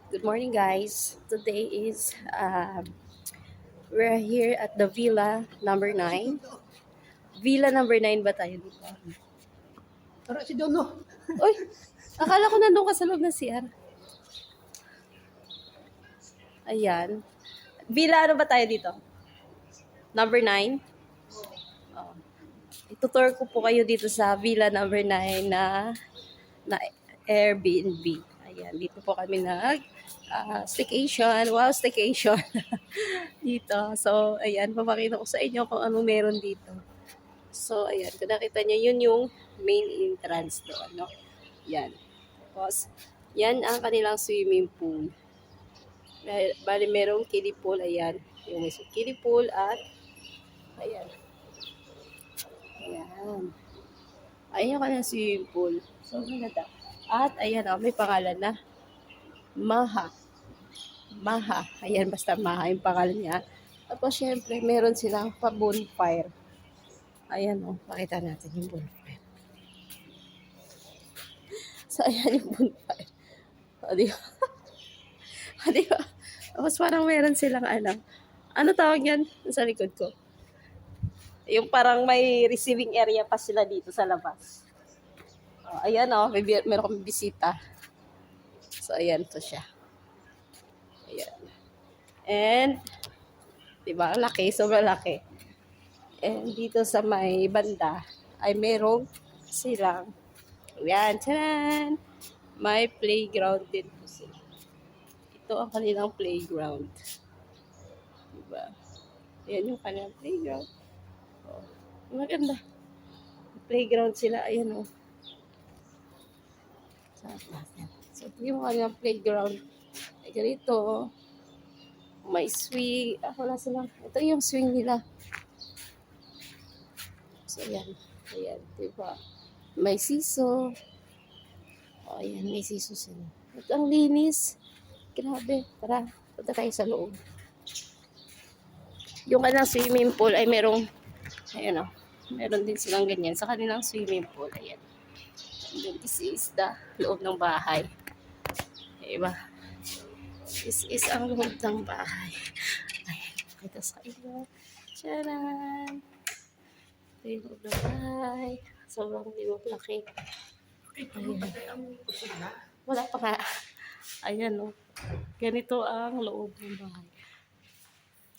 Good morning, guys. Today is we're here at the Villa number 9. Villa number 9 ba tayo dito? Tara si Dono. Uy, akala ko nandun ka sa loob ng CR. Ayan. Villa ano ba tayo dito? Number 9? Oh. Itutour ko po kayo dito sa Villa number 9 na Airbnb. Ayan, dito po kami staycation. Wow, staycation. dito. So, ayan, papakita ko sa inyo kung ano meron dito. So, ayan, kung nakita nyo, yun yung main entrance doon, no? Yan. Tapos, yan ang kanilang swimming pool. Bali, merong kiddie pool, ayan. Yung may kiddie pool at, ayan. Ayan. Ayan yung kanilang swimming pool. So, maganda. At, ayan, may pangalan na Maha. Maha. Ayan, basta Maha yung pangalan niya. Tapos, syempre, meron silang pa-bonfire. Ayan, pakita natin yung bonfire. So, ayan yung bonfire. O, di ba? O, di ba? Tapos parang meron silang ano tawag yan sa likod ko? Yung parang may receiving area pa sila dito sa labas. O, ayan meron kami bisita. So, ayan to siya. Ayan. And, di ba? Laki, sobrang laki. And dito sa may banda ay merong silang, ayan, tcharan! May playground din po sila. Ito ang kanilang playground. Diba? Ayan yung kanilang playground. Oh, maganda. Playground sila. Ayan So, ito yung kanilang playground. Ay, ganito. May swing. Wala silang. Ito yung swing nila. So, ayan. Ayan. Diba? May siso. O, ayan. May siso sila. At ang linis. Grabe. Tara. Punta tayo sa loob. Yung kanilang swimming pool ay merong, ayan meron din silang ganyan sa kanilang swimming pool. Ayan. And then this is the loob ng bahay. Diba? This is ang loob ng bahay. Ayan. Kita sa inyo. Tcharan! Ito yung loob ng bahay. Sobrang laki. Ayan. Wala pa nga. Ayan Ganito ang loob ng bahay.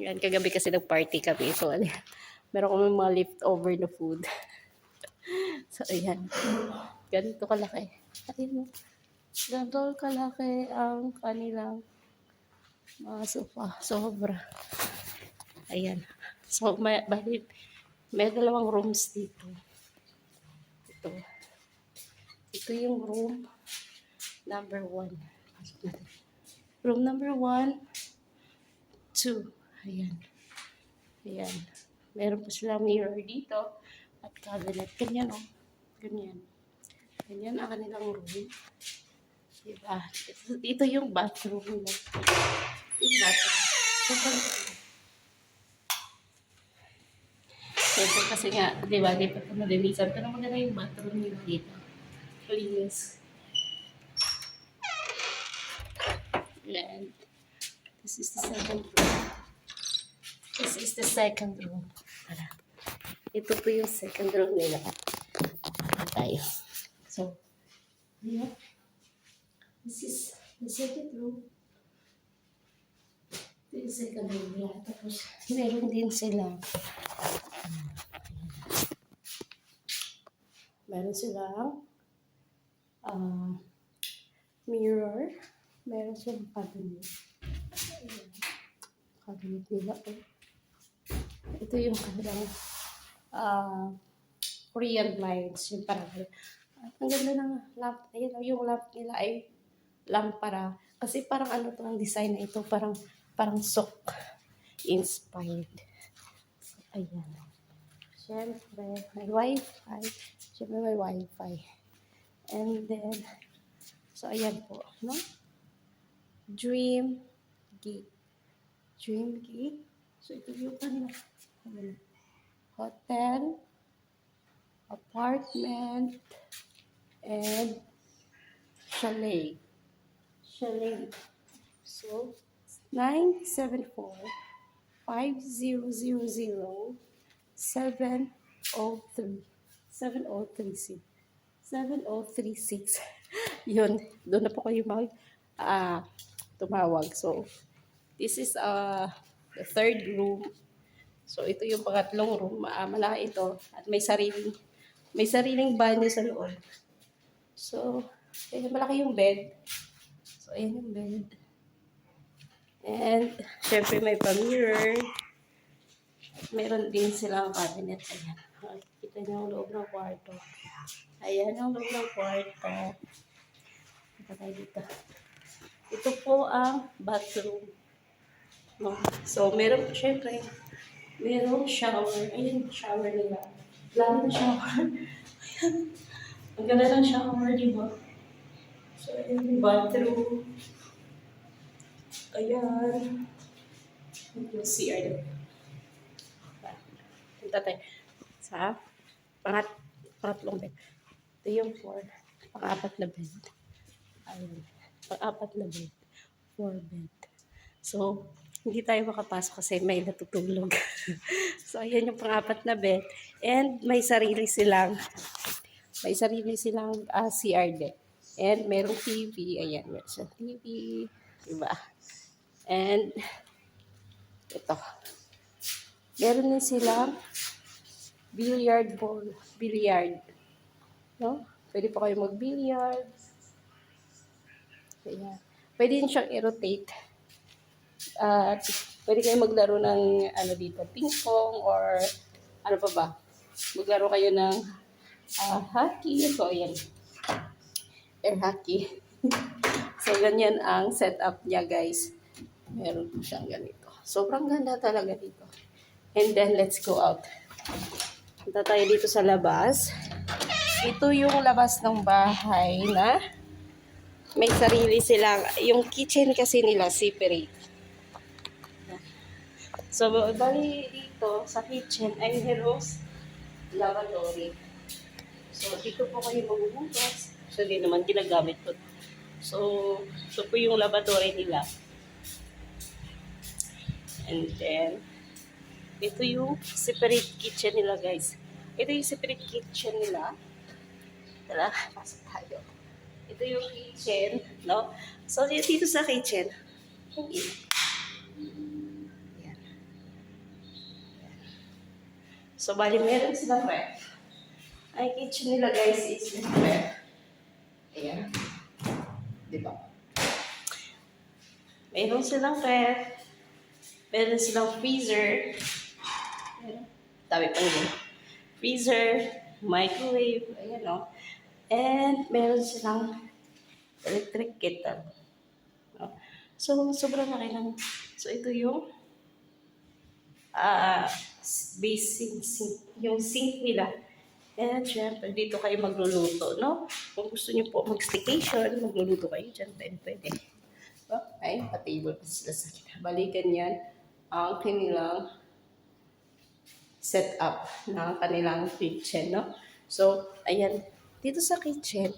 Yan, kagabi kasi nag-party kami. So, meron kami mga leftover na food. So, ayan. Ganito kalaki. Ayan Ganito kalaki ang kanilang mga sofa. Sobra. Ayan. So, may dalawang rooms dito. Ito. Ito yung room number 1. Room number 1, 2. Ayan. Ayan. Meron po silang mirror dito at cabinet. Ganyan Ganyan. Ganyan ang kanilang room. Diba? Ito yung bathroom nila. Yung bathroom. Siyempre kasi nga, diba, di pa ito nalinisan. Pero maganda yung bathroom nila dito. Linis. And this is the second room. This is the second room. Tara. Ito po yung second room nila. Tayo. So, yeah. This is the second room. Ito yung second room nila. Tapos, meron din sila. Meron silang mirror. Meron silang cabinet. Cabinet nila. Ito yung kanilang Korean lights. Yung parang, ang ganda ng lamp. Ayun, yung lamp nila ay lampara. Kasi parang to ang design na ito. Parang sok inspired. So, ayan. Siyempre, may wifi. Siyempre, may wifi. And then, so, ayan po, no? Dream Gate. Dream Gate. So, ito yung kanila. Hotel, apartment, and chalet. Chalet. So, 974-5000-703. 7036. 7036. Yun, doon na po kayo tumawag. So, this is the third room. So, ito yung pangatlong room. Malaki ito. At may sariling banyo sa loob. So, ayan, malaki yung bed. So, ayan yung bed. And, syempre may pa-mirror. Meron din silang cabinet. Ayan. Kita niyo ang loob ng kwarto. Ayan ang loob ng kwarto. Ito tayo dito. Ito po ang bathroom. No? So, meron, syempre, merong shower. Ayan, shower nila. Lalo na shower. Ayan. Ang ganda ng shower, di ba? So, ayan yung bathroom. Ayan. Yung CR. Punta tayo sa pangatlong bed. Ito yung pang-apat na bed. Ayan. Pang-apat na bed. 4 bed. So, hindi tayo makapasok kasi may natutulog. So, ayan yung pang-apat na bed. And may sarili silang CR din. And merong TV. Ayan, meron siyang TV. Diba? And ito. Meron din silang billiard ball. Billiard. No? Pwede pa kayo mag-billiard. Ayan. Pwede din siyang i-rotate. At pwede kayo maglaro ng dito, ping pong or ano pa ba? Maglaro kayo ng hockey. So, ayan. Air hockey. So, ganyan ang setup niya, guys. Meron po siyang ganito. Sobrang ganda talaga dito. And then, let's go out. Punta tayo dito sa labas. Ito yung labas ng bahay na may sarili silang, yung kitchen kasi nila separate. So, bali dito sa kitchen ay merong lavatory. So, dito po kayo maghuhugas. So, hindi naman ginagamit ko. So, ito po yung lavatory nila. And then, ito yung separate kitchen nila, guys. Ito yung separate kitchen nila. Tara, pasok tayo. Ito yung kitchen, no? So, dito sa kitchen, yan. So, bali, meron silang ref. Ang kitchen nila, guys, is ref. Ayan. Diba? Meron silang ref. Meron silang freezer. Tabi pang yun. Freezer, microwave, ayan o. And meron silang electric kettle. No? So, sobrang laki lang. So, ito yung basic sink. Yung sink nila. And syempre, dito kayo magluluto, no? Kung gusto niyo po mag-staycation, magluluto kayo dyan, pwede. So, ay, pa-table pa sila sa balikan yan ang kanilang setup ng kanilang kitchen, no? So, ayan, dito sa kitchen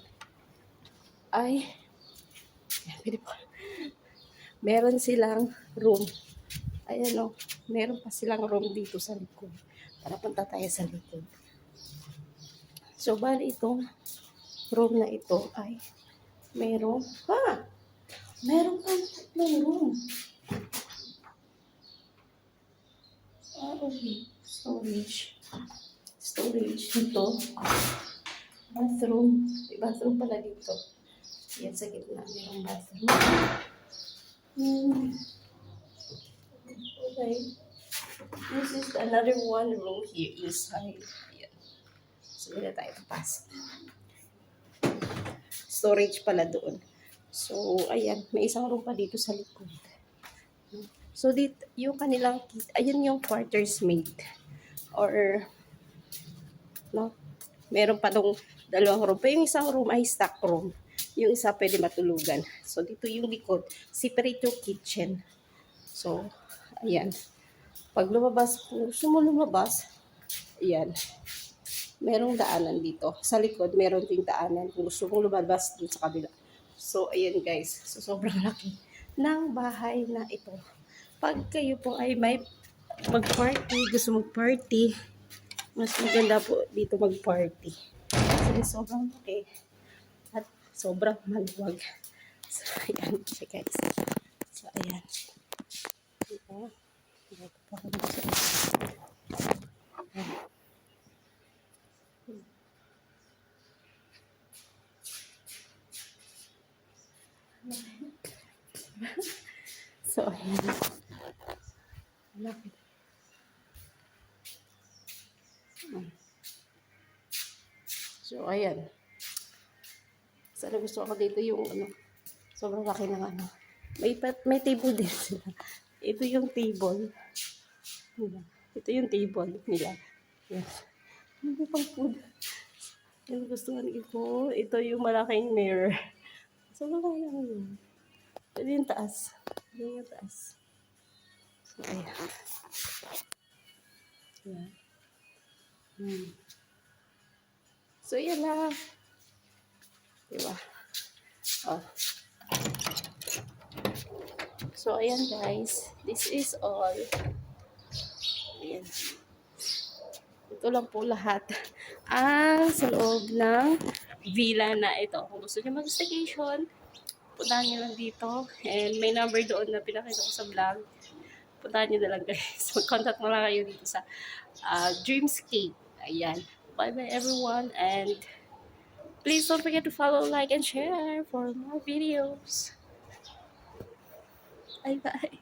ay pwede po, meron silang room. Ayan, no? Meron pa silang room dito sa likod. Tara, punta tayo sa likod. So, bali itong room na ito ay meron pang tatlong room. Okay. Storage ito. Bathroom. May bathroom pala dito. Yan sa gitna. Mayroong bathroom. Okay. This is another one room here inside. Ayan. So, hindi na tayo papasok. Storage pala doon. So, ayan. May isang room pa dito sa likod. So, dito, yung kanilang, ayan yung quarters mate. Or, no? Meron pa dong dalawang room. Pero yung isang room ay stock room. Yung isa pwede matulugan. So, dito yung likod. Separate yung kitchen. So, ayan. Pag lumabas, kung gusto mo lumabas, ayan. Merong daanan dito. Sa likod, meron ding daanan. Kung gusto mo lumabas dun sa kabila. So, ayan guys. So, sobrang laki. ng bahay na ito. Pag kayo po ay may mag-party, gusto mag-party, mas maganda po dito mag-party. Kasi sobrang laki at sobrang maluwag. So, ayan siya guys. So, ayan. Diba? Dito pa ako dito sa isa. Ayan. So, ayan. Malapit. So, ayan. Sana gusto ako dito yung ano, sobrang laki ng ano. May table din sila. Ito yung table nila. Ito yung table nila. Yes. Hindi pang food. Yung gustuhan ko, ito yung malaking mirror. Sobrang laki lang yun. Ito yung taas. Ito yung taas. So, ayan. Ayan. So, yan lang. Diba? Oh. So, ayan guys. This is all. Ayan. Ito lang po lahat. Sa loob ng villa na ito. Kung gusto niyo mag-staycation, puntahan niyo lang dito. And may number doon na pinakita ko sa vlog. Puntahan niyo na lang guys. Mag-contact mo lang kayo dito sa Dreamscape. Ayan. Bye-bye everyone. And please don't forget to follow, like, and share for more videos. Bye-bye.